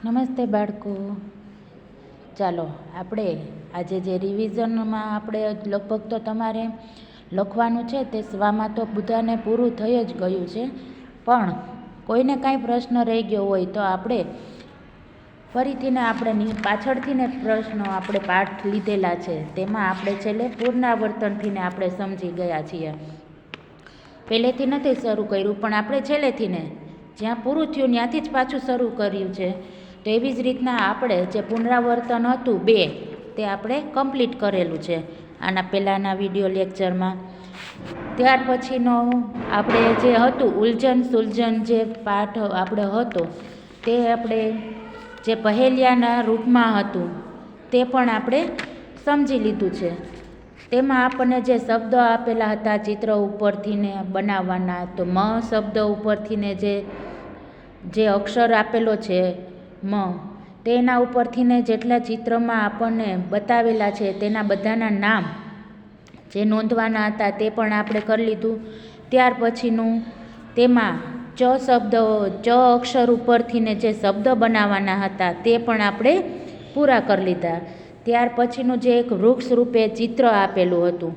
નમસ્તે બાળકો. ચાલો આપણે આજે જે રિવિઝનમાં આપણે લગભગ તો તમારે લખવાનું છે તે સ્વામાં તો બધાને પૂરું થઈ જ ગયું છે, પણ કોઈને કાંઈ પ્રશ્ન રહી ગયો હોય તો આપણે ફરીથીને આપણે પાછળથીને પ્રશ્નો આપણે પાઠ લીધેલા છે, તેમાં આપણે છેલ્લે પુનરાવર્તનથીને આપણે સમજી ગયા છીએ. પહેલેથી નથી શરૂ કર્યું, પણ આપણે છેલ્લેથીને જ્યાં પૂરું થયું ત્યાંથી જ પાછું શરૂ કર્યું છે. તો એવી જ રીતના આપણે જે પુનરાવર્તન હતું 2 તે આપણે કમ્પ્લીટ કરેલું છે આના પહેલાંના વિડીયો લેક્ચરમાં. ત્યાર પછીનો આપણે જે હતું ઉલઝન સુલઝન જે પાઠ આપણે હતો તે આપણે જે પહેલિયાના રૂપમાં હતું તે પણ આપણે સમજી લીધું છે. તેમાં આપણને જે શબ્દો આપેલા હતા ચિત્ર ઉપરથીને બનાવવાના, તો મ શબ્દ ઉપરથીને જે અક્ષર આપેલો છે મ, તેના ઉપરથીને જેટલા ચિત્રમાં આપણને બતાવેલા છે તેના બધાના નામ જે નોંધવાના હતા તે પણ આપણે કરી લીધું. ત્યાર પછીનું તેમાં ચ શબ્દ ચ અક્ષર ઉપરથીને જે શબ્દ બનાવવાના હતા તે પણ આપણે પૂરા કરી લીધા. ત્યાર પછીનું જે એક વૃક્ષ રૂપે ચિત્ર આપેલું હતું,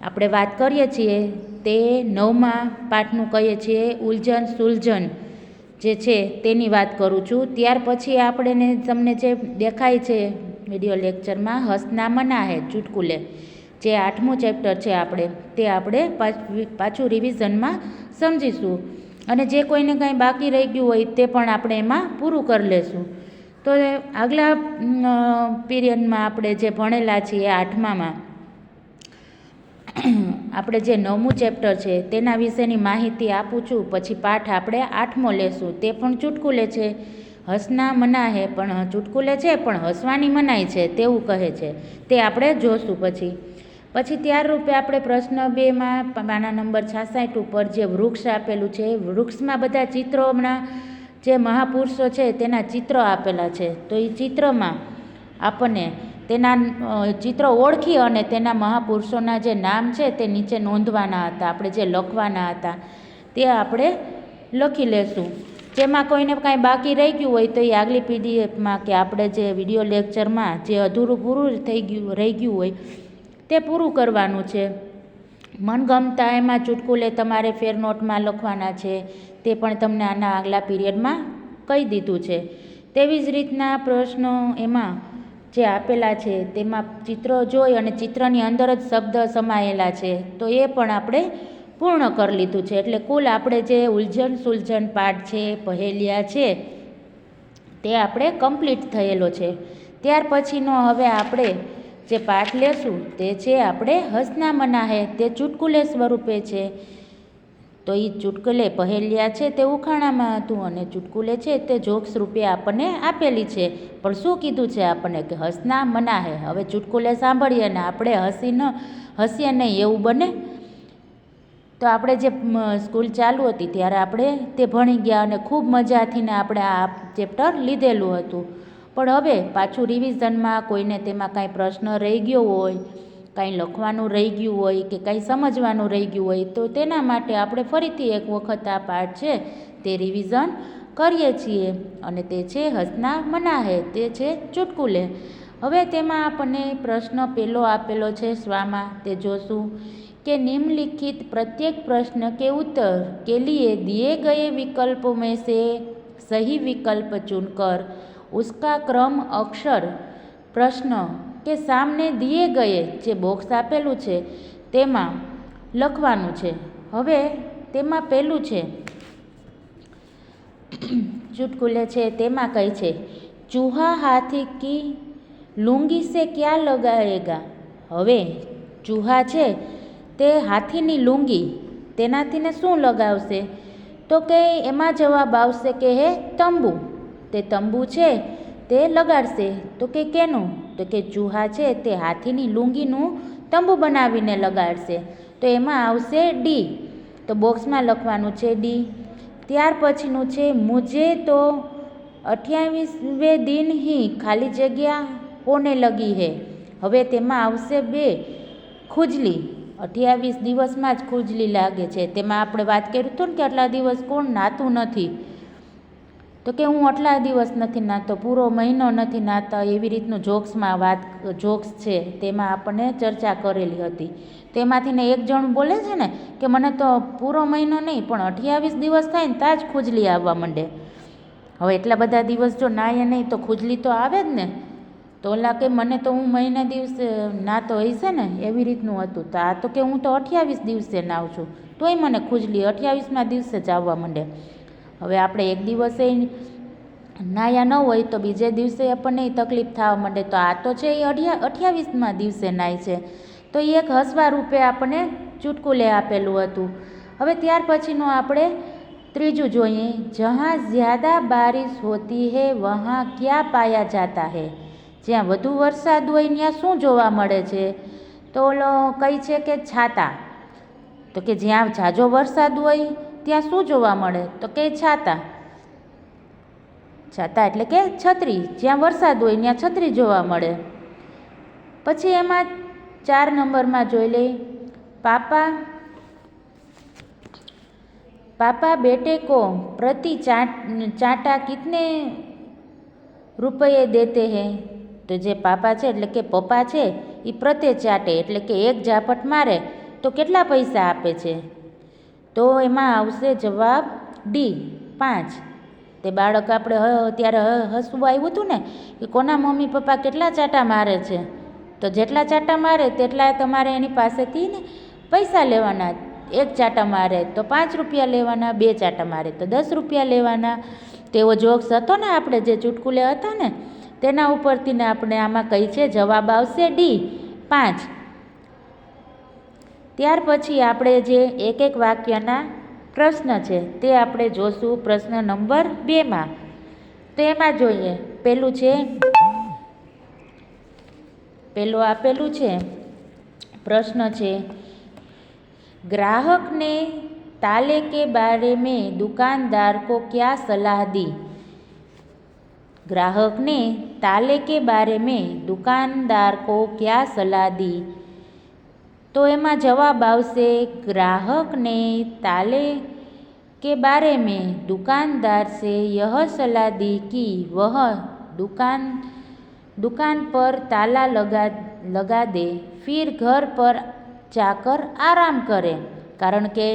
આપણે વાત કરીએ છીએ તે 9મા પાઠનું કહીએ છીએ ઉલઝન સુલઝન જે છે તેની વાત કરું છું. ત્યાર પછી આપણે તમને જે દેખાય છે વિડીયો લેક્ચરમાં હસના મના હે ચુટકુલે, જે 8મું ચેપ્ટર છે તે આપણે પાછું રિવિઝનમાં સમજીશું, અને જે કોઈને કાંઈ બાકી રહી ગયું હોય તે પણ આપણે એમાં પૂરું કરી લેશું. તો આગલા પીરિયડમાં આપણે જે ભણેલા છીએ 8મામાં આપણે જે 9મું ચેપ્ટર છે તેના વિશેની માહિતી આપું છું. પછી પાઠ આપણે 8મો લેશું, તે પણ ચુટકુલે છે. હસના મના હે પણ ચુટકુલે છે પણ હસવાની મનાઈ છે તેવું કહે છે, તે આપણે જોશું. પછી ત્યાર રૂપે આપણે પ્રશ્ન 2માં પાના નંબર 66 ઉપર જે વૃક્ષ આપેલું છે, વૃક્ષમાં બધા ચિત્રોના જે મહાપુરુષો છે તેના ચિત્રો આપેલા છે, તો એ ચિત્રમાં આપણને તેના ચિત્ર ઓળખી અને તેના મહાપુરુષોના જે નામ છે તે નીચે નોંધવાના હતા, આપણે જે લખવાના હતા તે આપણે લખી લેશું. જેમાં કોઈને કાંઈ બાકી રહી ગયું હોય તો એ આગલી પીડીએફમાં કે આપણે જે વિડીયો લેક્ચરમાં જે અધૂરું પૂરું રહી ગયું હોય તે પૂરું કરવાનું છે. મનગમતા એમાં ચુટકુલે તમારે ફેરનોટમાં લખવાના છે, તે પણ તમને આના આગલા પીરિયડમાં કહી દીધું છે. તેવી જ રીતના પ્રશ્નો એમાં જે આપેલા છે તેમાં ચિત્રો જોઈ અને ચિત્રની અંદર જ શબ્દ સમાયેલા છે, તો એ પણ આપણે પૂર્ણ કરી લીધું છે. એટલે કુલ આપણે જે ઉલઝન સુલઝન પાઠ છે પહેલિયા છે તે આપણે કમ્પ્લીટ થયેલો છે. ત્યાર પછીનો હવે આપણે જે પાઠ લેશું તે છે આપણે હસના મના હે, તે ચુટકુલે સ્વરૂપે છે. તો એ ચુટકુલે પહેલિયા છે તે ઉખાણામાં હતું અને ચુટકુલે છે તે જોક્સ રૂપે આપણને આપેલી છે. પણ શું કીધું છે આપણને કે હસના મના હે. હવે ચુટકુલે સાંભળીએ ને આપણે હસીએ નહીં એવું બને? તો આપણે જે સ્કૂલ ચાલુ હતી ત્યારે આપણે તે ભણી ગયા અને ખૂબ મજાથીને આપણે આ ચેપ્ટર લીધેલું હતું. પણ હવે પાછું રિવિઝનમાં કોઈને તેમાં કાંઈ પ્રશ્ન રહી ગયો હોય, કાંઈ લખવાનું રહી ગયું હોય કે કાંઈ સમજવાનું રહી ગયું હોય તો તેના માટે આપણે ફરીથી એક વખત આ પાઠ છે તે રિવિઝન કરીએ છીએ, અને તે છે હસના મના હે, તે છે ચુટકુલે. હવે તેમાં આપણને પ્રશ્ન પહેલો આપેલો છે સ્વામાં, તે જોશું કે निम्नलिखित प्रत्येक प्रश्न के उत्तर के लिए दिए गए विकल्पों में से सही विकल्प चुनकर उसका क्रम अक्षर प्रश्न के सामने दिए गए જે બોક્સ આપેલું છે તેમાં લખવાનું છે. હવે તેમાં પહેલું છે ચુટકુલે છે તેમાં કહે છે ચૂહા હાથી કી લુંગી સે ક્યાં લગાએગા. હવે ચૂહા છે તે હાથીની લુંગી તેનાથી ને શું લગાવશે, તો કે એમાં જવાબ આવશે કે હે તંબુ. તે તંબુ છે તે લગાડશે. તો કે કેનું, તો કે ચૂહા છે તે હાથીની લુંગીનું તંબુ બનાવીને લગાડશે, તો એમાં આવશે ડી. તો બોક્સમાં લખવાનું છે ડી. ત્યાર પછીનું છે મુझे તો 28વેं दिन ही ખાલી જગ્યા હોને લગી હે. હવે તેમાં આવશે 2 ખુજલી. 28 દિવસમાં જ ખુજલી લાગે છે. તેમાં આપણે વાત કરી હતું ને કે આટલા દિવસ કોણ નાતું નથી, તો કે હું આટલા દિવસ નથી નાહતો, પૂરો મહિનો નથી નાહતા, એવી રીતનું જોક્સમાં જોક્સ છે તેમાં આપણને ચર્ચા કરેલી હતી. તેમાંથી ને એક જણ બોલે છે ને કે મને તો પૂરો મહિનો નહીં પણ 28 દિવસ થાય ને ત્યાં જ ખુજલી આવવા માંડે. હવે એટલા બધા દિવસ જો નાહીએ નહીં તો ખુજલી તો આવે જ ને. તો ઓલા કે મને તો હું મહિના દિવસે નાહતો હશે ને, એવી રીતનું હતું. તો આ તો કે હું તો 28 દિવસે નાહું છું, તોય મને ખુજલી 28મા દિવસે જ આવવા માંડે. હવે આપણે એક દિવસે નાહ્યા ન હોય તો બીજે દિવસે આપણને તકલીફ થવા માંડે. તો આ તો છે એ 28મા દિવસે નાહી છે. તો એ એક હસવા રૂપે આપણને ચુટકુલે આપેલું હતું. હવે ત્યાર પછીનું આપણે ત્રીજું જોઈએ. જहाँ જ્યાદા બારિશ હોતી હૈ વहाँ ક્યાં પાયા જાતા હૈ. જ્યાં વધુ વરસાદ હોય ત્યાં શું જોવા મળે છે? તો ઓલો કઈ છે કે છાતા. તો કે જ્યાં ઝાઝો વરસાદ હોય ત્યાં શું જોવા મળે? તો કે છાતા. છાતા એટલે કે છત્રી. જ્યાં વરસાદ હોય ત્યાં છત્રી જોવા મળે. પછી એમાં 4 નંબરમાં જોઈ લઈએ. पापा बेटे को प्रति चाटा कितने रुपये देते हैं? तो जे पापा છે એટલે કે પપ્પા છે એ પ્રત્યે ચાટે એટલે કે એક ઝાપટ મારે તો કેટલા પૈસા આપે છે? તો એમાં આવશે જવાબ ડી 5. તે બાળક આપણે ત્યારે હસવું આવ્યું હતું ને કે કોના મમ્મી પપ્પા કેટલા ચાટા મારે છે, તો જેટલા ચાટા મારે તેટલા તમારે એની પાસેથી ને પૈસા લેવાના. એક ચાટા મારે તો 5 રૂપિયા લેવાના, 2 ચાટા મારે તો 10 રૂપિયા લેવાના. તેવો જોક્સ હતો ને આપણે જે ચુટકુલે હતા ને તેના ઉપરથી ને આપણે આમાં કઈ છે જવાબ આવશે ડી 5. ત્યાર પછી આપણે જે એક વાક્યના પ્રશ્ન છે તે આપણે જોશું પ્રશ્ન નંબર 2માં. તો એમાં જોઈએ પેલું આપેલું છે પ્રશ્ન છે, ग्राहक ने ताले के बारे में दुकानदार को क्या सलाह दी? ग्राहक ने ताले के बारे में दुकानदार को क्या सलाह दी? तो एમાં જવાબ આવશે ग्राहक ने ताले के बारे में दुकानदार से यह सलाह दी कि वह दुकान पर ताला लगा दे फिर घर पर जाकर आराम करे. કારણ કે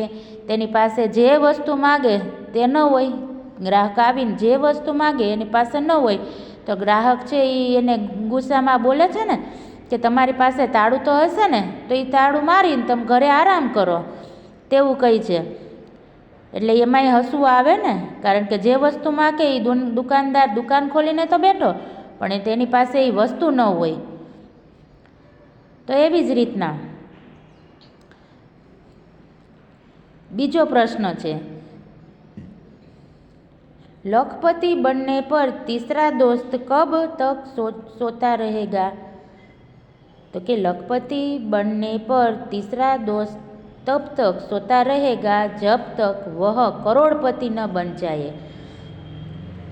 તેની પાસે જે વસ્તુ માગે તે ન હોય, ગ્રાહક આવીને જે વસ્તુ માગે એની પાસે ન હોય તો ગ્રાહક છે એ એને ગુસ્સામાં બોલે છે ને કે તમારી પાસે તાળું તો હશે ને, તો એ તાળું મારીને તમે ઘરે આરામ કરો, તેવું કહી છે. એટલે એમાંય હસવું આવે ને, કારણ કે જે વસ્તુ માગે એ દુકાનદાર દુકાન ખોલીને તો બેઠો પણ તેની પાસે એ વસ્તુ ન હોય. તો એવી જ રીતના બીજો પ્રશ્ન છે, लखपति बनने पर तीसरा दोस्त कब तक सोता रहेगा? तो कि लखपति बनने पर तीसरा दोस्त तब तक सोता रहेगा जब तक वह करोड़पति न बन जाए.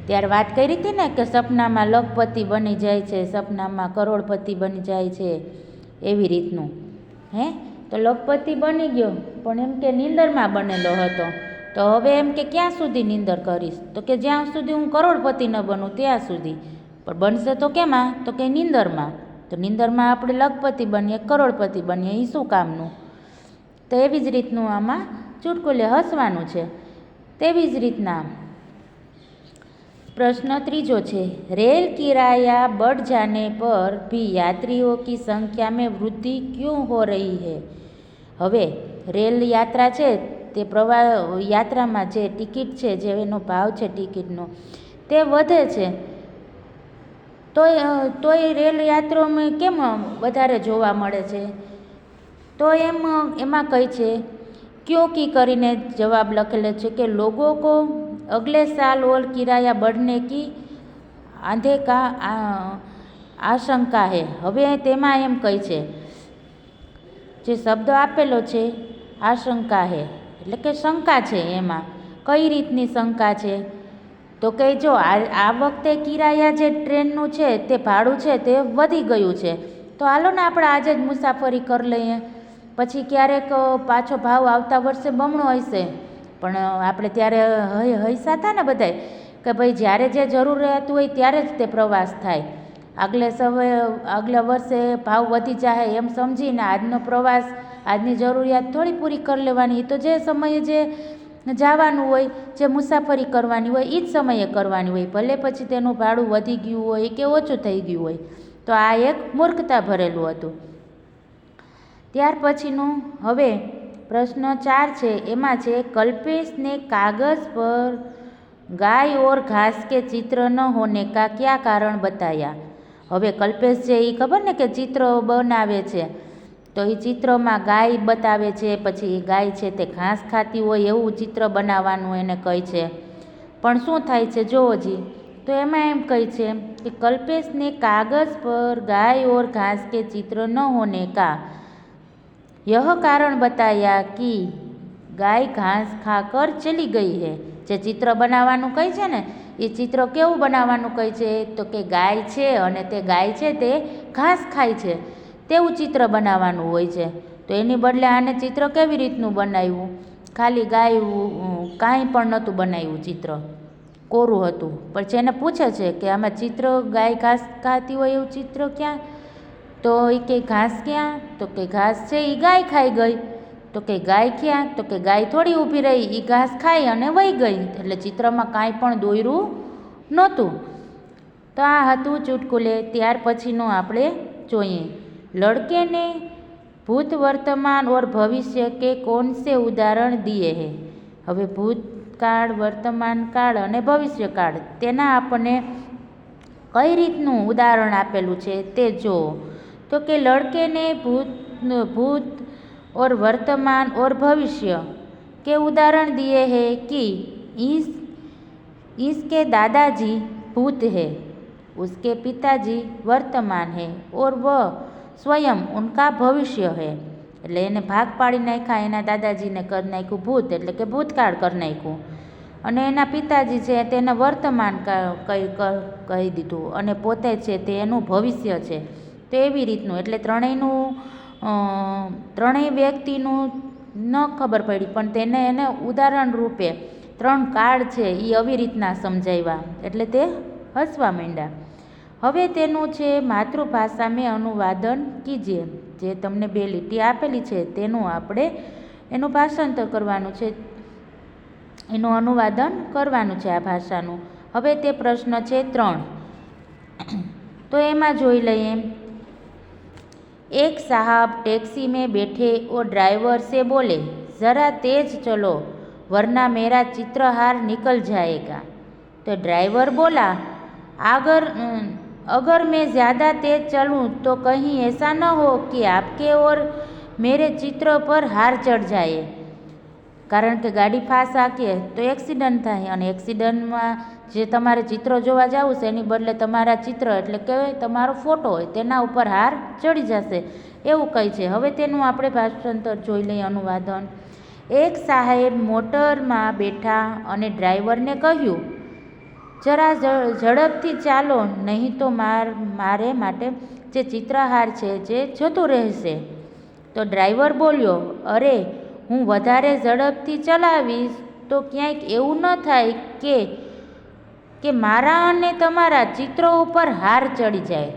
ત્યારે વાત કરી હતી ને કે સપનામાં લખપતિ બની જાય છે, સપનામાં કરોડપતિ બની જાય છે, એવી રીતનું. તો લખપતિ બની ગયો પણ એમ કે નીંદરમાં બનેલો હતો. તો હવે એમ કે ક્યાં સુધી નીંદર કરીશ? તો કે જ્યાં સુધી હું કરોડપતિ ન બનું ત્યાં સુધી. પણ બનશે તો કેમાં? તો કે નીંદરમાં. તો નીંદરમાં આપણે લખપતિ બનીએ, કરોડપતિ બનીએ, એ શું કામનું? તો એવી જ રીતનું આમાં ચુટકુલે હસવાનું છે. તેવી જ રીતના प्रश्न ત્રીજો છે, रेल किराया बढ़ जाने पर भी यात्रियों की संख्या में वृद्धि क्यों हो रही है? હવે રેલ યાત્રા છે તે યાત્રામાં જે ટિકિટ છે, જે એનો ભાવ છે ટિકિટનો તે વધે છે, તોય રેલ યાત્રાઓમાં કેમ વધારે જોવા મળે છે? તો એમાં કઈ છે क्योंकि કરીને જવાબ લખેલો છે કે लोगों को अगले साल और किराया बढ़ने की आंधे का आशंका है. હવે તેમાં એમ કઈ છે જે શબ્દ આપેલો છે આશંકા હે એટલે કે શંકા છે. એમાં કઈ રીતની શંકા છે? તો કે જો આ વખતે કિરાયા જે ટ્રેનનું છે તે ભાડું છે તે વધી ગયું છે, તો હાલો ને આપણે આજે જ મુસાફરી કરી લઈએ, પછી ક્યારેક પાછો ભાવ આવતા વર્ષે બમણો હશે. પણ આપણે ત્યારે હૈસા હતા ને બધાય કે ભાઈ જ્યારે જે જરૂરિયાત હોય ત્યારે જ તે પ્રવાસ થાય. આગલા વર્ષે ભાવ વધી જાય એમ સમજીને આજનો પ્રવાસ, આજની જરૂરિયાત થોડી પૂરી કરી લેવાની. એ તો જે સમયે જે જવાનું હોય, જે મુસાફરી કરવાની હોય એ જ સમયે કરવાની હોય, ભલે પછી તેનું ભાડું વધી ગયું હોય કે ઓછું થઈ ગયું હોય. તો આ એક મૂર્ખતા ભરેલું હતું. ત્યાર પછીનું હવે પ્રશ્ન 4 છે, એમાં છે કલ્પેશને કાગઝ પર गाय और घास के चित्र न होने का क्या कारण बताया. હવે કલ્પેશ છે એ ખબર ને કે ચિત્ર બનાવે છે, તો એ ચિત્રમાં ગાય બતાવે છે, પછી ગાય છે તે ઘાસ ખાતી હોય એવું ચિત્ર બનાવવાનું એને કહે છે. પણ શું થાય છે જોવો જી. તો એમાં એમ કહે છે કે કલ્પેશને કાગઝ પર गाय और घास के चित्र न होने का यह कारण बताया कि गाय घास खाकर चली गई है. જે ચિત્ર બનાવવાનું કહે છે ને એ ચિત્ર કેવું બનાવવાનું કહે છે, તો કે ગાય છે અને તે ગાય છે તે ઘાસ ખાય છે તેવું ચિત્ર બનાવવાનું હોય છે. તો એની બદલે આને ચિત્ર કેવી રીતનું બનાવ્યું, ખાલી ગાય કાંઈ પણ નહોતું બનાવ્યું, ચિત્ર કોરું હતું. પછી એને પૂછે છે કે આમાં ચિત્ર ગાય ઘાસ ખાતી હોય એવું ચિત્ર ક્યાં, તો એ કે ઘાસ ક્યાં, તો કે ઘાસ છે એ ગાય ખાઈ ગઈ. તો કે ગાય ક્યાં, તો કે ગાય થોડી ઊભી રહી, એ ઘાસ ખાઈ અને વહી ગઈ. એટલે ચિત્રમાં કાંઈ પણ દોર્યું નહોતું. તો આ હતું ચુટકુલે. ત્યાર પછીનું આપણે જોઈએ, લડકે ને ભૂત વર્તમાન ઓર ભવિષ્ય કે કોણ સે ઉદાહરણ દિए હે. હવે ભૂતકાળ, વર્તમાન કાળ અને ભવિષ્યકાળ તેના આપણને કઈ રીતનું ઉદાહરણ આપેલું છે તે જો. તો કે લડકે ને ભૂત और वर्तमान और भविष्य के उदाहरण दिए हैं कि इसके दादाजी भूत है, उसके पिताजी वर्तमान है और वह स्वयं उनका भविष्य है. એટલે એને ભાગ પાડી નાખ્યા, એના દાદાજીને કરી નાખ્યું ભૂત, એટલે કે ભૂતકાળ કરી નાખ્યું, અને એના પિતાજી છે તેને વર્તમાન કહી દીધું, અને પોતે છે તે એનું ભવિષ્ય છે. તો એવી રીતનું, એટલે ત્રણેય વ્યક્તિનું ન ખબર પડી પણ તેને એને ઉદાહરણ રૂપે 3 કાળ છે એ આવી રીતના સમજાવ્યા, એટલે તે હસવા માંડ્યા. હવે તેનું છે માતૃભાષા મેં અનુવાદન કીજીએ. જે તમને 2 લીટી આપેલી છે તેનું આપણે એનું ભાષાંતર કરવાનું છે, એનું અનુવાદન કરવાનું છે આ ભાષાનું. હવે તે પ્રશ્ન છે 3. તો એમાં જોઈ લઈએ. एक साहब टैक्सी में बैठे और ड्राइवर से बोले, ज़रा तेज चलो वरना मेरा चित्रहार निकल जाएगा. तो ड्राइवर बोला, अगर मैं ज़्यादा तेज चलूँ तो कहीं ऐसा न हो कि आपके और मेरे चित्र पर हार चढ़ जाए. કારણ કે ગાડી ફાસ્ટ હાંકીએ તો એક્સિડન્ટ થાય, અને એક્સિડન્ટમાં જે તમારે ચિત્ર જોવા જવું છે એની બદલે તમારા ચિત્ર એટલે કે તમારો ફોટો હોય તેના ઉપર હાર ચડી જશે એવું કહે છે. હવે તેનું આપણે ભાષાંતર જોઈ લઈએ, અનુવાદન. એક સાહેબ મોટરમાં બેઠા અને ડ્રાઈવરને કહ્યું, જરા ઝડપથી ચાલો નહીં તો મારે માટે જે ચિત્રહાર છે જે જતું રહેશે. તો ડ્રાઈવર બોલ્યો, અરે હું વધારે ઝડપથી ચલાવીશ તો ક્યાંક એવું ન થાય કે મારા અને તમારા ચિત્રો ઉપર હાર ચડી જાય.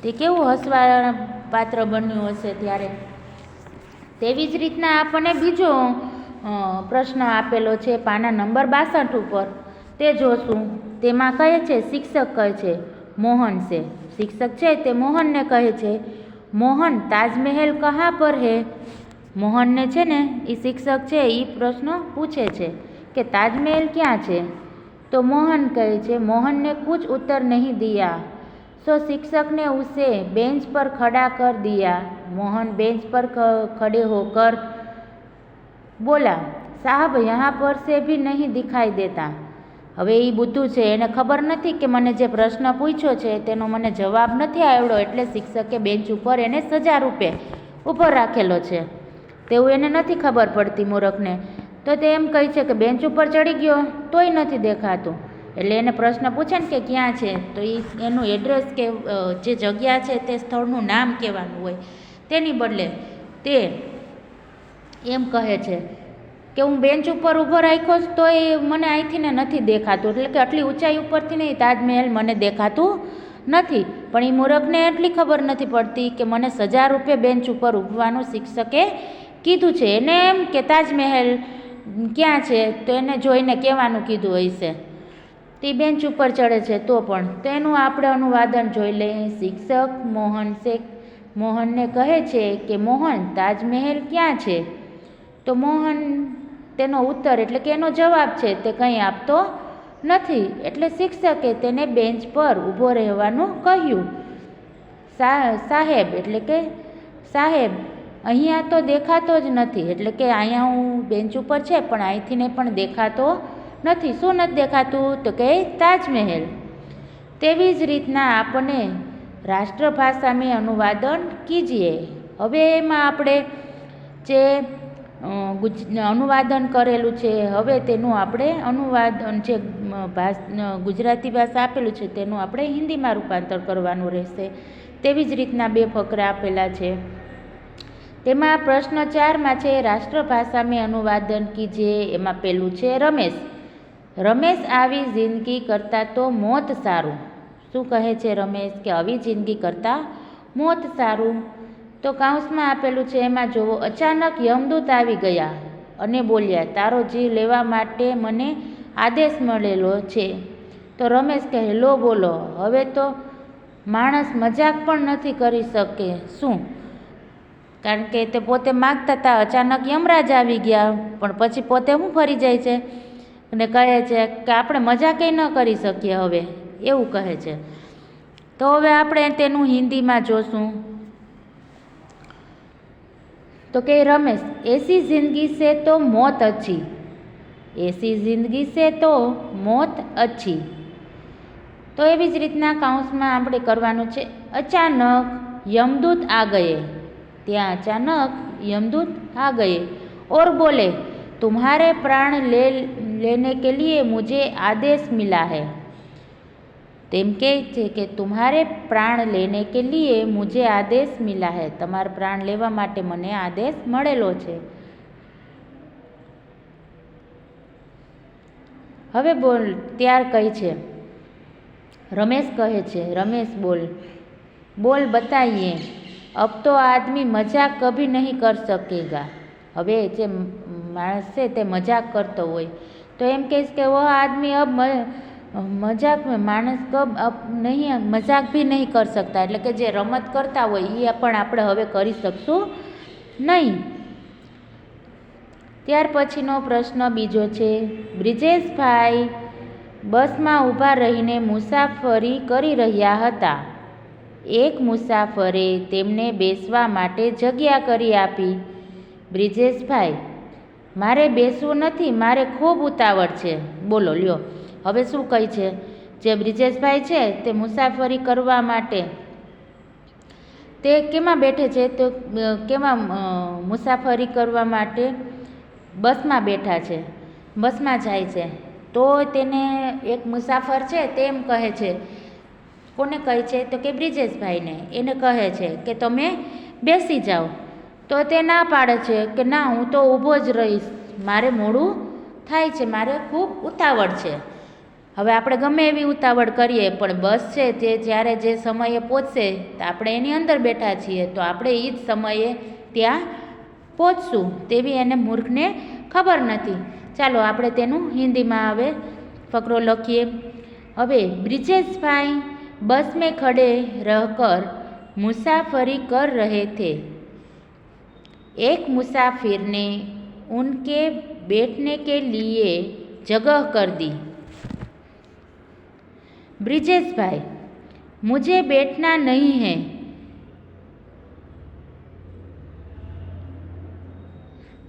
તે કેવું હસવા પાત્ર બન્યું હશે ત્યારે. તેવી જ રીતના આપણને બીજો પ્રશ્ન આપેલો છે પાના નંબર 62 ઉપર, તે જોશું. તેમાં કહે છે, શિક્ષક કહે છે મોહન છે, શિક્ષક છે તે મોહનને કહે છે, મોહન તાજમહેલ કહા પર હે. મોહનને છે ને એ શિક્ષક છે એ પ્રશ્ન પૂછે છે કે તાજમહેલ ક્યાં છે. तो मोहन कहे छे, मोहन ने कुछ उत्तर नहीं दिया, सो शिक्षक ने उसे बेंच पर खड़ा कर दिया. मोहन बेंच पर खड़े होकर बोला, साहब यहाँ पर से भी नहीं दिखाई देता. હવે એ બુદ્ધું છે, એને ખબર નથી કે મને જે પ્રશ્ન પૂછ્યો છે તેનો મને જવાબ નથી આવડ્યો, એટલે શિક્ષકે બેન્ચ ઉપર એને સજા રૂપે ઊભો રાખેલો છે તેવું એને નથી ખબર પડતી મૂરખને. તો તે એમ કહે છે કે બેન્ચ ઉપર ચડી ગયો તોય નથી દેખાતું. એટલે એને પ્રશ્ન પૂછે ને કે ક્યાં છે, તો એનું એડ્રેસ કે જે જગ્યા છે તે સ્થળનું નામ કહેવાનું હોય, તેની બદલે તે એમ કહે છે કે હું બેન્ચ ઉપર ઊભો રાખ્યો તો એ મને અહીંથી ને નથી દેખાતું, એટલે કે આટલી ઊંચાઈ ઉપરથી ને તાજમહેલ મને દેખાતું નથી. પણ એ મૂર્ખને એટલી ખબર નથી પડતી કે મને સજા રૂપે બેન્ચ ઉપર ઊભવાનું શિક્ષકે કીધું છે. એને એમ કે તાજમહેલ ક્યાં છે, તો એને જોઈને કહેવાનું કીધું હશે. તે બેન્ચ ઉપર ચડે છે તો પણ. તો એનું આપણે અનુવાદન જોઈ લઈએ. શિક્ષક મોહનને કહે છે કે મોહન, તાજમહેલ ક્યાં છે? તો મોહન તેનો ઉત્તર એટલે કે એનો જવાબ છે તે કંઈ આપતો નથી. એટલે શિક્ષકે તેને બેન્ચ પર ઊભો રહેવાનું કહ્યું. સાહેબ એટલે કે સાહેબ, અહીંયા તો દેખાતો જ નથી. એટલે કે અહીંયા હું બેન્ચ ઉપર છે પણ અહીંથી ને પણ દેખાતો નથી. શું નથી દેખાતું? તો કે તાજમહેલ. તેવી જ રીતના આપણને राष्ट्रभाषा में अनुवादन कीजिए। हवे एमां आपणे जे अनुवादन करेलुं छे हवे तेनुं आपणे अनुवादन जे गुजराती भाषा आपेलुं छे तेनुं आपणे हिंदीमां रूपांतर करवानुं रहेशे। तेवी ज रीतना बे फकरा आपेला छे। तेमां प्रश्न 4 मां छे राष्ट्रभाषा में अनुवादन कीजिए। एमां पेलुं छे रमेश। रमेश आवी जिंदगी करता तो मौत सारूं। શું કહે છે રમેશ કે આવી જિંદગી કરતાં મોત સારું। તો કાઉન્સમાં આપેલું છે એમાં જુઓ, અચાનક યમદૂત આવી ગયા અને બોલ્યા તારો જીવ લેવા માટે મને આદેશ મળેલો છે। તો રમેશ કહે લો બોલો, હવે તો માણસ મજાક પણ નથી કરી શકે શું? કારણ કે તે પોતે માગતા હતા, અચાનક યમરાજ આવી ગયા પણ પછી પોતે હું ફરી જાય છે અને કહે છે કે આપણે મજાકે ન કરી શકીએ હવે, એવું કહે છે। તો હવે આપણે તેનું હિન્દીમાં જોશું। તો કે રમેશ, ऐसी जिंदगी से तो मौत अच्छी, ऐसी जिंदगी से तो मौत अच्छी। तो एवी ज रीतना काउंसमां आपणे करवानुं छे अचानक यमदूत आ गए। त्यां अचानक यमदूत आ गए और बोले तुम्हारे प्राण लेने के लिए मुझे आदेश मिला है। तेम कहे छे कि तुम्हारे प्राण लेने के लिए मुझे आदेश मिला है। तमारा प्राण लेवा माटे मने आदेश मळेलो छे। हवे बोल त्यार कही छे रमेश कहे छे रमेश बोल बोल बताइए, अब तो आदमी मजाक कभी नहीं कर सकेगा। हवे जे माणस छे ते मजाक करतो होय तो एम कहीश कि वह आदमी अब मजाक में माणस कब अब नहीं मजाक भी नहीं कर सकता। એટલે કે જે રમત કરતા હોય એ પણ આપણે હવે કરી શકશું નહીં। ત્યાર પછીનો પ્રશ્ન બીજો છે બ્રિજેશભાઈ બસમાં ઊભા રહીને મુસાફરી કરી રહ્યા હતા। એક મુસાફરે તેમને બેસવા માટે જગ્યા કરી આપી। બ્રિજેશભાઈ મારે બેસવું નથી, મારે ખૂબ ઉતાવળ છે। બોલો લ્યો, હવે શું કહે છે? જે બ્રિજેશભાઈ છે તે મુસાફરી કરવા માટે તે કેમાં બેઠે છે? તો કેમાં મુસાફરી કરવા માટે બસમાં બેઠા છે, બસમાં જાય છે। તો તેને એક મુસાફર છે તે એમ કહે છે, કોને કહે છે? તો કે બ્રિજેશભાઈને। એને કહે છે કે તમે બેસી જાઓ। તો તે ના પાડે છે કે ના, હું તો ઊભો જ રહીશ, મારે મોડું થાય છે, મારે ખૂબ ઉતાવળ છે। હવે આપણે ગમે એવી ઉતાવળ કરીએ પણ બસ છે તે જ્યારે જે સમયે પહોંચશે તો આપણે એની અંદર બેઠા છીએ તો આપણે એ જ સમયે ત્યાં પહોંચશું તેવી એને મૂર્ખને ખબર નથી। ચાલો આપણે તેનું હિન્દીમાં હવે ફકરો લખીએ। હવે ब्रिजेश भाई बस में खड़े रहकर मुसाफरी कर रहे थे। एक मुसाफिर ने उनके बैठने के लिए जगह कर दी। ब्रिजेश भाई मुझे बैठना नहीं है,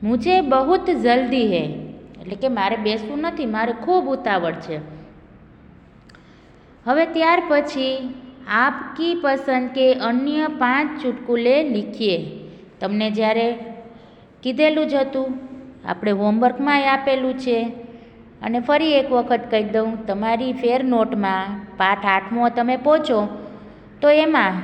मुझे बहुत जल्दी है। એટલે કે મારે બેસવું નથી, મારે ખૂબ ઉતાવળ છે। હવે ત્યાર પછી આપકી પસંદ કે અન્ય 5 ચુટકુલે લીખીએ। તમને જ્યારે કીધેલું જ હતું, આપણે હોમવર્કમાં આપેલું છે અને ફરી એક વખત કહી દઉં, તમારી ફેર નોટમાં પાઠ 8મો તમે પહોંચો તો એમાં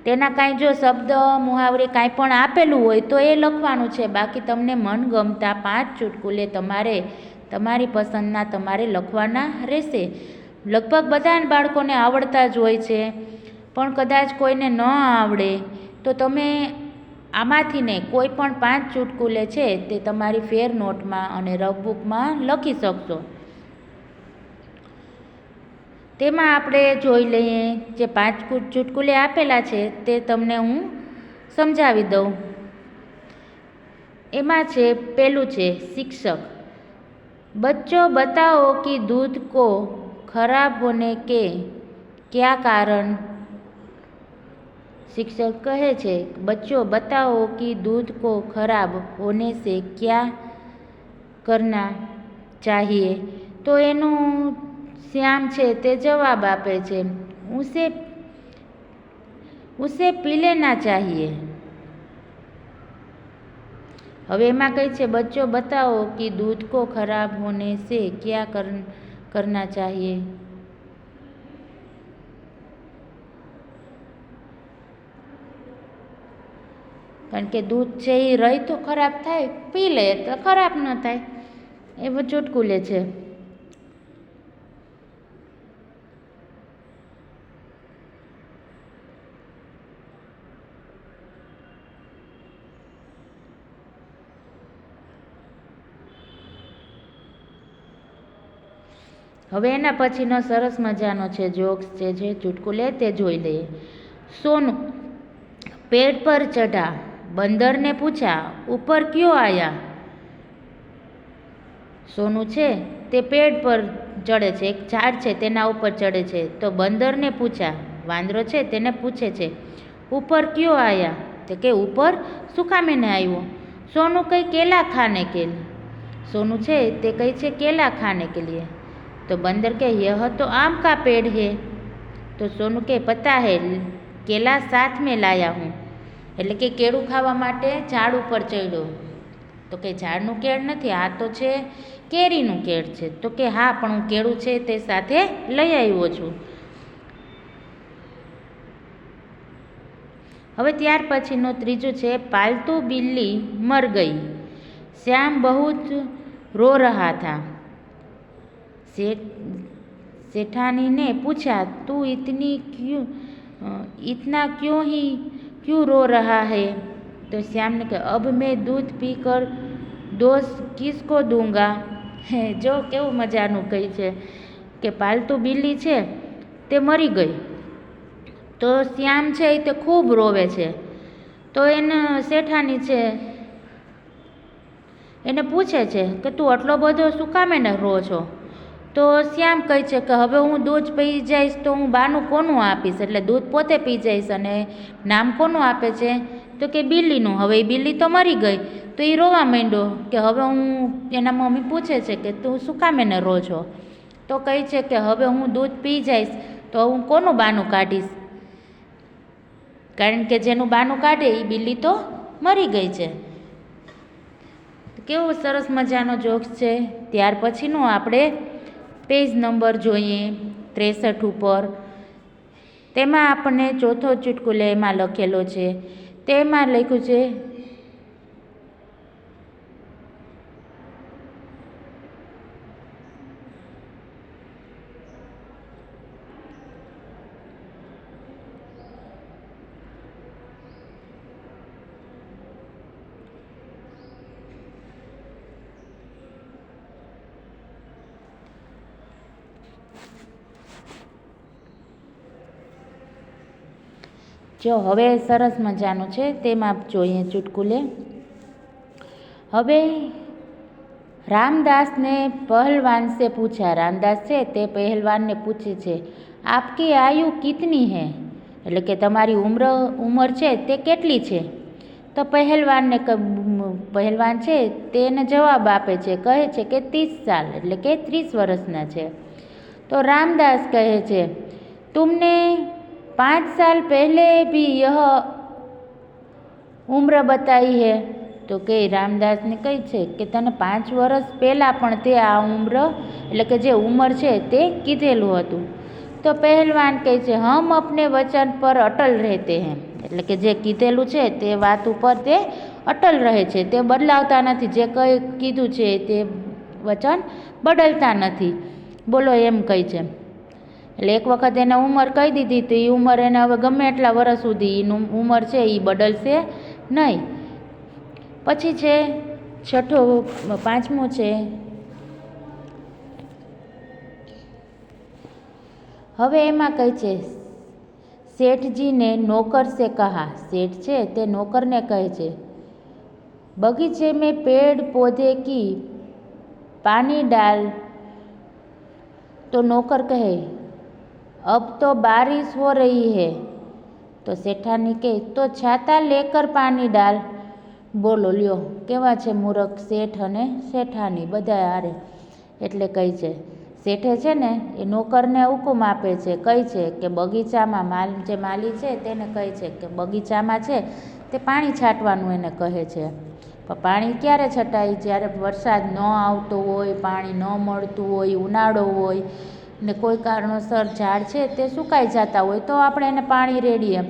તેના કાંઈ જો શબ્દ મુહાવરે કાંઈ પણ આપેલું હોય તો એ લખવાનું છે. બાકી તમને મનગમતા 5 ચુટકુલે તમારી પસંદના તમારે લખવાના રહેશે. લગભગ બધા બાળકોને આવડતા જ હોય છે, પણ કદાચ કોઈને ન આવડે તો તમે આમાંથી ને કોઈ પણ 5 ચુટકુલે છે તે તમારી ફેર નોટમાં અને રફબુકમાં લખી શકશો. તેમાં આપણે જોઈ લઈએ જે 5 ચુટકુલે આપેલા છે તે તમને હું સમજાવી દઉં. એમાં છે પહેલું છે શિક્ષક. બચ્ચો બતાઓ કે दूध को खराब होने के क्या कारण. શિક્ષક કહે છે બચ્ચો બતાઓ કે दूध को खराब होने से क्या करना चाहिए. તો એનું શ્યામ છે તે જવાબ આપે છે ઉસે પી લેના ચાહીએ. હવે એમાં કહે છે બચ્ચો બતાઓ કે दूध को खराब होने से क्या करना चाहिए. કારણ કે દૂધ છે એ રહી તો ખરાબ થાય, પી લે તો ખરાબ ન થાય, એવું ચુટકુલે છે. હવે એના પછીનો સરસ મજાનો છે જોક્સ છે જે ચુટકુલે તે જોઈ લઈએ. સોનું पेड़ पर चढ़ा, बंदर ने पूछा ऊपर क्यों आया. સોનું છે તે પેડ પર ચડે છે, એક ઝાડ છે તેના ઉપર ચડે છે. તો બંદરને પૂછા, વાંદરો છે તેને પૂછે છે ઉપર ક્યો આયા, તે કે ઉપર શું કામે ને આવ્યો. સોનું કઈ કેલા ખાને કે लिए. સોનું છે તે કહે છે કેલા ખાને કે लिए. तो बंदर के यह तो आम का पेड़ है. तो सोनू के पता है केला साथ में लाया हूँ. એટલે કે કેળું ખાવા માટે ઝાડ ઉપર ચડ્યો. તો કે ઝાડનું કેળ નથી, આ તો છે કેરીનું કેળ છે. તો કે હા, પણ હું કેળું છે તે સાથે લઈ આવ્યો છું. હવે ત્યાર પછીનું ત્રીજું છે પાલતુ બિલ્લી મર ગઈ. શ્યામ बहुत रो रहा था. सेठानी ने पूछा तू इतना क्यों रो रहा है. तो श्याम ने कहा अब मैं दूध पीकर दोष किसको दूंगा. જો કેવું મજાનું કહી છે કે પાલતુ બિલ્લી છે તે મરી ગઈ. તો શ્યામ છે એ તે ખૂબ રોવે છે. તો એને શેઠાની છે એને પૂછે છે કે તું આટલો બધો શું કામે ને રો છો. તો શ્યામ કહે છે કે હવે હું દૂધ પી જઈશ તો હું બાનું કોનું આપીશ, એટલે દૂધ પોતે પી જઈશ. અને નામ કોનું આપે છે તો કે બિલ્લીનું. હવે એ બિલ્લી તો મરી ગઈ તો એ રોવા માંડ્યો કે હવે હું, એના મમ્મી પૂછે છે કે તું શું કામે ને રો છો. તો કહે છે કે હવે હું દૂધ પી જઈશ તો હું કોનું બાનું કાઢીશ, કારણ કે જેનું બાનું કાઢે એ બિલ્લી તો મરી ગઈ છે. કેવો સરસ મજાનો જોક્સ છે. ત્યાર પછીનું આપણે પેજ નંબર જોઈએ 63 ઉપર. તેમાં આપણને ચોથો ચુટકુલો એમાં લખેલો છે. તેમાં લખ્યું છે જો હવે સરસ મજાનું છે તેમાં જોઈએ ચુટકુલે. હવે रामदास ने पहलवान से पूछा. रामदास છે તે પહેલવાનને પૂછે છે આપકી આયુ કિતની હૈ, એટલે કે તમારી ઉંમર છે તે કેટલી છે. તો પહેલવાન છે તેને જવાબ આપે છે, કહે છે કે 30 साल, એટલે કે 30 વર્ષના છે. તો रामदास કહે છે तुमने 5 साल पहले भी यह उम्र बताई है. તો કે રામદાસને કહે છે કે તને 5 વર્ષ પહેલાં પણ તે આ ઉમ્ર, એટલે કે જે ઉંમર છે તે કીધેલું હતું. તો પહેલવાન કહે છે હમ અપને વચન પર અટલ રહેતે હૈ, એટલે કે જે કીધેલું છે તે વાત ઉપર તે અટલ રહે છે, તે બદલાવતા નથી, જે કંઈ કીધું છે તે વચન બદલતા નથી. બોલો એમ કહી છે. એટલે એક વખત એને ઉંમર કહી દીધી તો એ ઉંમર એને હવે ગમે એટલા વર્ષ સુધી એનું ઉંમર છે એ બદલશે નહીં. પછી છે પાંચમું છે, હવે એમાં કહે છે શેઠજીને નોકર સે કહા. શેઠ છે તે નોકરને કહે છે બગીચે મેં પેડ પौधे की पानी डाल. तो नौकर कहे अब तो बारिश हो रही है. तो सेठानी कहे तो छाता लेकर पानी डाल. બોલો લ્યો કેવા છે મૂરખ શેઠ અને શેઠાની બધા હારે. એટલે કહી છે શેઠે છે ને એ નોકરને હુકમ આપે છે, કહે છે કે બગીચામાં જે માલી છે તેને કહે છે કે બગીચામાં છે તે પાણી છાંટવાનું એને કહે છે. પણ પાણી ક્યારે છટાય? જ્યારે વરસાદ ન આવતો હોય, પાણી ન મળતું હોય, ઉનાળો હોય ને કોઈ કારણોસર ઝાડ છે તે સુકાઈ જતા હોય તો આપણે એને પાણી રેડીએ.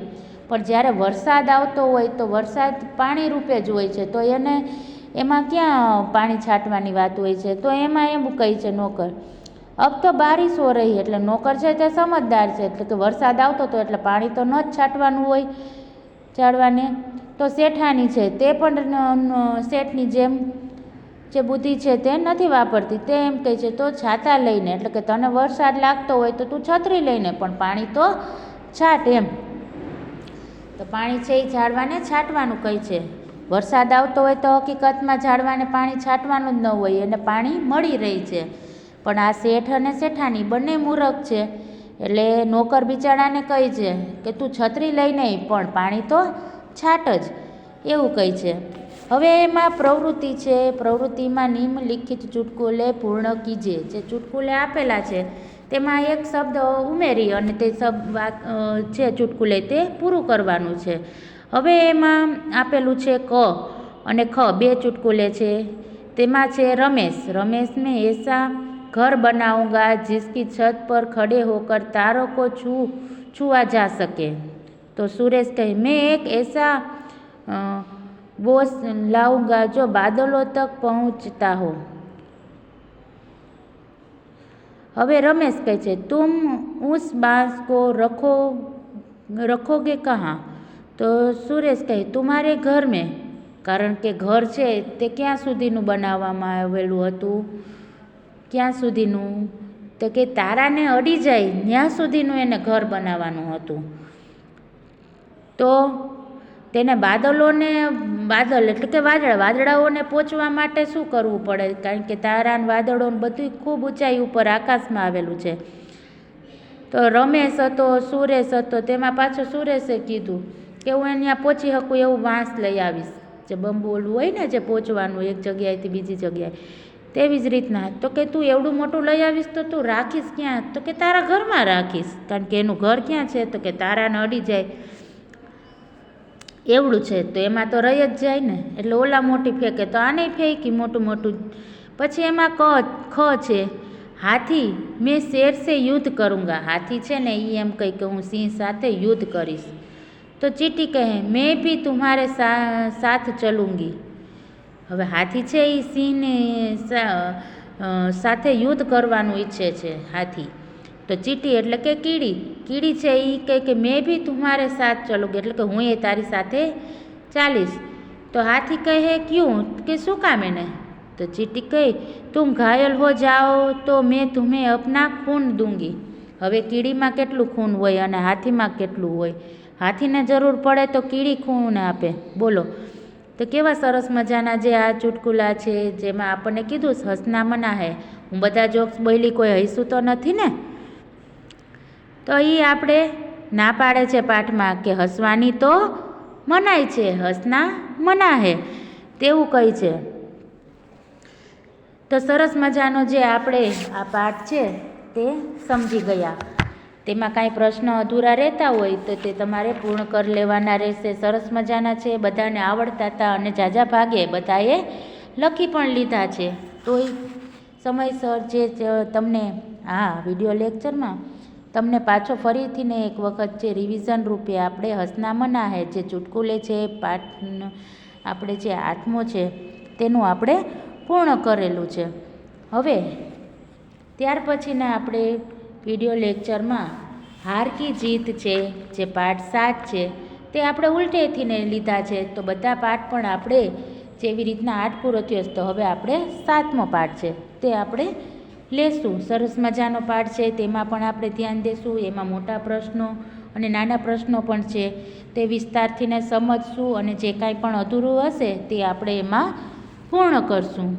પણ જ્યારે વરસાદ આવતો હોય તો વરસાદ પાણી રૂપે જ હોય છે, તો એને એમાં ક્યાં પાણી છાંટવાની વાત હોય છે? તો એમાં એમ કહે છે નોકર અબ તો બારિશ હો રહી. એટલે નોકર છે તે સમજદાર છે, એટલે કે વરસાદ આવતો હતો એટલે પાણી તો ન જ છાંટવાનું હોય ઝાડવાને. તો શેઠાની છે તે પણ શેઠની જેમ જે બુદ્ધિ છે તે નથી વાપરતી. તે એમ કહે છે તો છાતા લઈને, એટલે કે તને વરસાદ લાગતો હોય તો તું છત્રી લઈને પણ પાણી તો છાંટ એમ. તો પાણી છે એ ઝાડવાને છાંટવાનું કહે છે. વરસાદ આવતો હોય તો હકીકતમાં ઝાડવાને પાણી છાંટવાનું જ ન હોય, એને પાણી મળી રહી છે. પણ આ શેઠ અને શેઠાની બંને મૂરખ છે. એટલે નોકર બિચારાને કહે છે કે તું છત્રી લઈ નહીં પણ પાણી તો છાંટ જ, એવું કહે છે. હવે એમાં પ્રવૃત્તિ છે, પ્રવૃત્તિમાં નિમ્નલિખિત ચુટકુલે પૂર્ણ કીજે. જે ચુટકુલે આપેલા છે તેમાં એક શબ્દ ઉમેરી અને તે છે ચુટકુલે તે પૂરું કરવાનું છે. હવે એમાં આપેલું છે ક અને ખ, બે ચુટકુલે છે. તેમાં છે રમેશ. રમેશ મેં એસા घर बनाऊंगा जिसकी छत पर खड़े होकर तारों को छुआ जा सके. तो सुरेश कहे मैं एक ऐसा बोस लाऊंगा जो बादलों तक पहुंचता हो. હવે રમેશ કહે છે तुम उस बांस को रखोगे कहाँ? तो સુરેશ કહે तुम्हारे घर में. કારણ કે ઘર છે તે ક્યાં સુધીનું બનાવવામાં આવેલું હતું? ક્યાં સુધીનું? તો કે તારાને અડી જાય ત્યાં સુધીનું એને ઘર બનાવવાનું હતું. તો તેને બાદલ એટલે કે વાદળાઓને પહોંચવા માટે શું કરવું પડે? કારણ કે તારા ને વાદળો બધું ખૂબ ઊંચાઈ ઉપર આકાશમાં આવેલું છે. તો રમેશ હતો, સુરેશ હતો, તેમાં પાછો સુરેશે કીધું કે હું અહીંયા પહોંચી શકું એવું વાંસ લઈ આવીશ. જે બંબોલું હોય ને જે પહોંચવાનું એક જગ્યાએથી બીજી જગ્યાએ, તેવી જ રીતના. તો કે તું એવડું મોટું લઈ આવીશ તો તું રાખીશ ક્યાં? તો કે તારા ઘરમાં રાખીશ. કારણ કે એનું ઘર ક્યાં છે? તો કે તારાને અડી જાય એવડું છે તો એમાં તો રહી જ જાય ને. એટલે ઓલા મોટી ફેંકે તો આને ફેંકી મોટું મોટું. પછી એમાં ખ છે હાથી મેં શેર સે યુદ્ધ કरूँगा. હાથી છે ને એ એમ કહે કે હું સિંહ સાથે યુદ્ધ કરીશ. તો ચીટી કહે મેં ભી તુમ્હારે સાથ ચલુંગી. હવે હાથી છે એ સિંહને સાથે યુદ્ધ કરવાનું ઈચ્છે છે હાથી. તો ચીટી એટલે કે કીડી છે એ કહે કે મેં ભી તુમ્હારે સાથ ચલુંગી, એટલે કે હું એ તારી સાથે ચાલીશ. તો હાથી કહે ક્યું? કે શું કામ એને? તો ચીટી કહે તુમ ઘાયલ હો જાઓ તો મેં તુમ્हें अपना खून दूंगी. હવે કીડીમાં કેટલું ખૂન હોય અને હાથીમાં કેટલું હોય? હાથીને જરૂર પડે તો કીડી ખૂન આપે. બોલો તો કેવા સરસ મજાના જે આ ચુટકુલા છે જેમાં આપણને કીધું હસના મના હે. હું બધા જોક્સ બોલી કોઈ હસું તો નથી ને? તો એ આપણે ના પાડે છે પાઠમાં કે હસવાની તો મનાય છે, હસના મના હે તેવું કહે છે. તો સરસ મજાનો જે આપણે આ પાઠ છે તે સમજી ગયા. તેમાં કાંઈ પ્રશ્ન અધૂરા રહેતા હોય તો તે તમારે પૂર્ણ કરી લેવાના રહેશે. સરસ મજાના છે, બધાને આવડતા હતા અને ઝાઝા ભાગે બધાએ લખી પણ લીધા છે. તોય સમયસર જે તમને આ વિડીયો લેક્ચરમાં તમને પાછો ફરીથીને એક વખત જે રિવિઝન રૂપે આપણે હસના મના હે જે ચુટકુલે છે પાઠ આપણે જે 8મો છે તેનું આપણે પૂર્ણ કરેલું છે. હવે ત્યાર પછીના આપણે વિડીયો લેક્ચરમાં હાર કી જીત છે જે પાઠ 7 છે તે આપણે ઉલટેથીને લીધા છે. તો બધા પાઠ પણ આપણે જેવી રીતના 8 પૂરો થયો તો હવે આપણે 7મો પાઠ છે તે આપણે લેશું. સરસ મજાનો પાઠ છે, તેમાં પણ આપણે ધ્યાન દેશું. એમાં મોટા પ્રશ્નો અને નાના પ્રશ્નો પણ છે તે વિસ્તારથીને સમજશું અને જે કાંઈ પણ અધૂરું હશે તે આપણે એમાં પૂર્ણ કરશું.